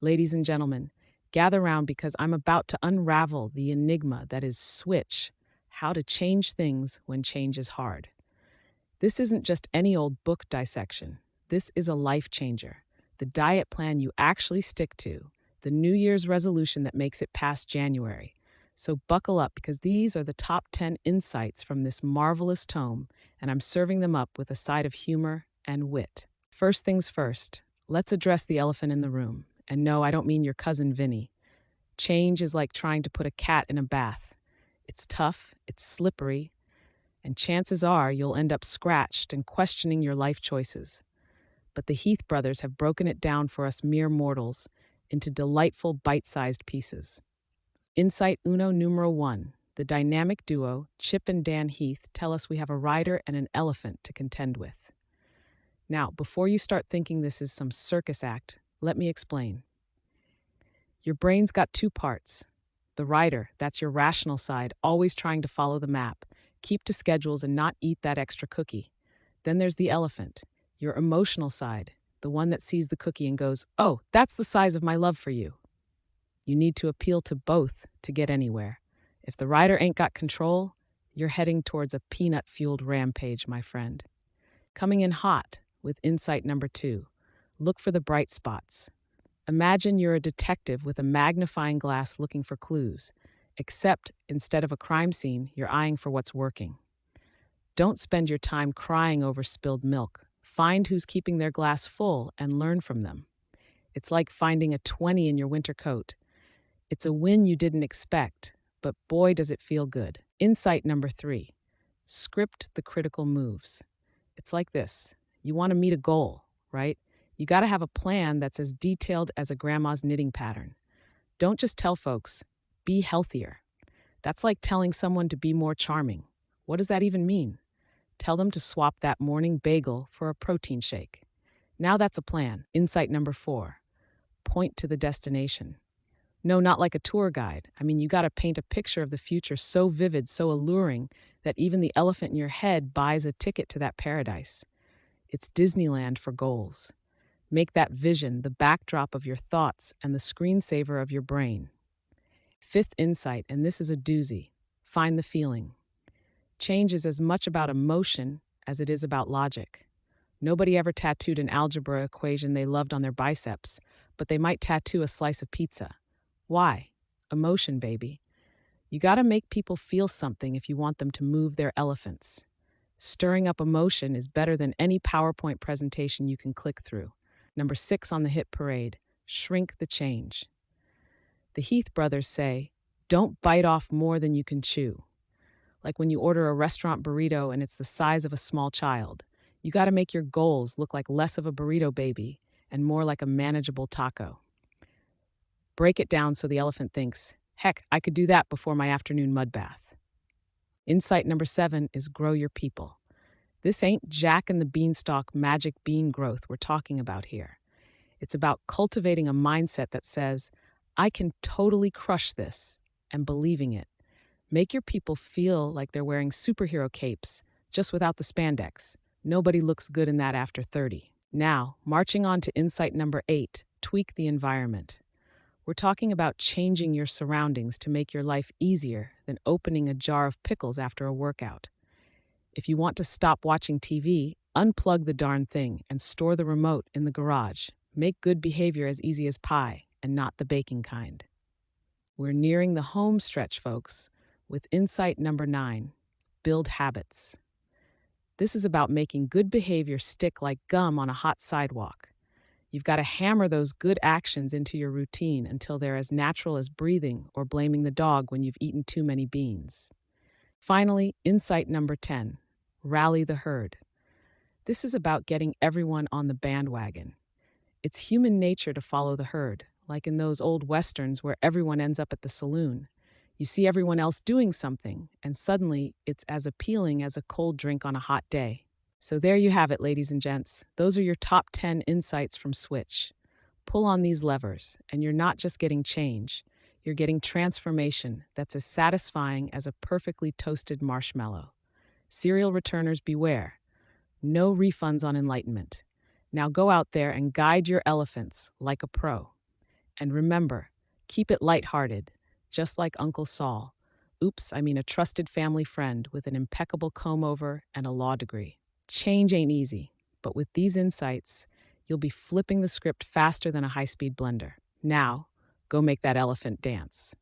Ladies and gentlemen, gather round because I'm about to unravel the enigma that is Switch, how to change things when change is hard. This isn't just any old book dissection. This is a life changer. The diet plan you actually stick to, the New Year's resolution that makes it past January. So buckle up because these are the top 10 insights from this marvelous tome, and I'm serving them up with a side of humor and wit. First things first, let's address the elephant in the room. And no, I don't mean your cousin Vinny. Change is like trying to put a cat in a bath. It's tough, it's slippery, and chances are you'll end up scratched and questioning your life choices. But the Heath brothers have broken it down for us mere mortals into delightful bite-sized pieces. Insight uno numero one. The dynamic duo, Chip and Dan Heath, tell us we have a rider and an elephant to contend with. Now, before you start thinking this is some circus act, let me explain. Your brain's got two parts. The rider, that's your rational side, always trying to follow the map, keep to schedules and not eat that extra cookie. Then there's the elephant, your emotional side, the one that sees the cookie and goes, "Oh, that's the size of my love for you." You need to appeal to both to get anywhere. If the rider ain't got control, you're heading towards a peanut-fueled rampage, my friend. Coming in hot with insight number two, look for the bright spots. Imagine you're a detective with a magnifying glass looking for clues, except instead of a crime scene, you're eyeing for what's working. Don't spend your time crying over spilled milk. Find who's keeping their glass full and learn from them. It's like finding a 20 in your winter coat. It's a win you didn't expect, but boy does it feel good. Insight number three, script the critical moves. It's like this. You want to meet a goal, right? You got to have a plan that's as detailed as a grandma's knitting pattern. Don't just tell folks, be healthier. That's like telling someone to be more charming. What does that even mean? Tell them to swap that morning bagel for a protein shake. Now that's a plan. Insight number four, point to the destination. No, not like a tour guide. I mean, you got to paint a picture of the future so vivid, so alluring, that even the elephant in your head buys a ticket to that paradise. It's Disneyland for goals. Make that vision the backdrop of your thoughts and the screensaver of your brain. Fifth insight, and this is a doozy, find the feeling. Change is as much about emotion as it is about logic. Nobody ever tattooed an algebra equation they loved on their biceps, but they might tattoo a slice of pizza. Why? Emotion, baby. You gotta make people feel something if you want them to move their elephants. Stirring up emotion is better than any PowerPoint presentation you can click through. Number 6 on the hit parade, shrink the change. The Heath brothers say, don't bite off more than you can chew. Like when you order a restaurant burrito and it's the size of a small child. You gotta make your goals look like less of a burrito baby and more like a manageable taco. Break it down so the elephant thinks, heck, I could do that before my afternoon mud bath. Insight number 7 is grow your people. This ain't Jack and the Beanstalk magic bean growth we're talking about here. It's about cultivating a mindset that says, I can totally crush this, and believing it. Make your people feel like they're wearing superhero capes, just without the spandex. Nobody looks good in that after 30. Now, marching on to insight number 8, tweak the environment. We're talking about changing your surroundings to make your life easier than opening a jar of pickles after a workout. If you want to stop watching TV, unplug the darn thing and store the remote in the garage. Make good behavior as easy as pie, and not the baking kind. We're nearing the home stretch, folks, with insight number 9, build habits. This is about making good behavior stick like gum on a hot sidewalk. You've got to hammer those good actions into your routine until they're as natural as breathing or blaming the dog when you've eaten too many beans. Finally, insight number 10, rally the herd. This is about getting everyone on the bandwagon. It's human nature to follow the herd, like in those old westerns where everyone ends up at the saloon. You see everyone else doing something, and suddenly it's as appealing as a cold drink on a hot day. So there you have it, ladies and gents. Those are your top 10 insights from Switch. Pull on these levers, and you're not just getting change. You're getting transformation that's as satisfying as a perfectly toasted marshmallow. Serial returners beware. No refunds on enlightenment. Now go out there and guide your elephants like a pro. And remember, keep it lighthearted, just like Uncle Saul. Oops, I mean a trusted family friend with an impeccable comb over and a law degree. Change ain't easy, but with these insights, you'll be flipping the script faster than a high speed blender. Now, go make that elephant dance.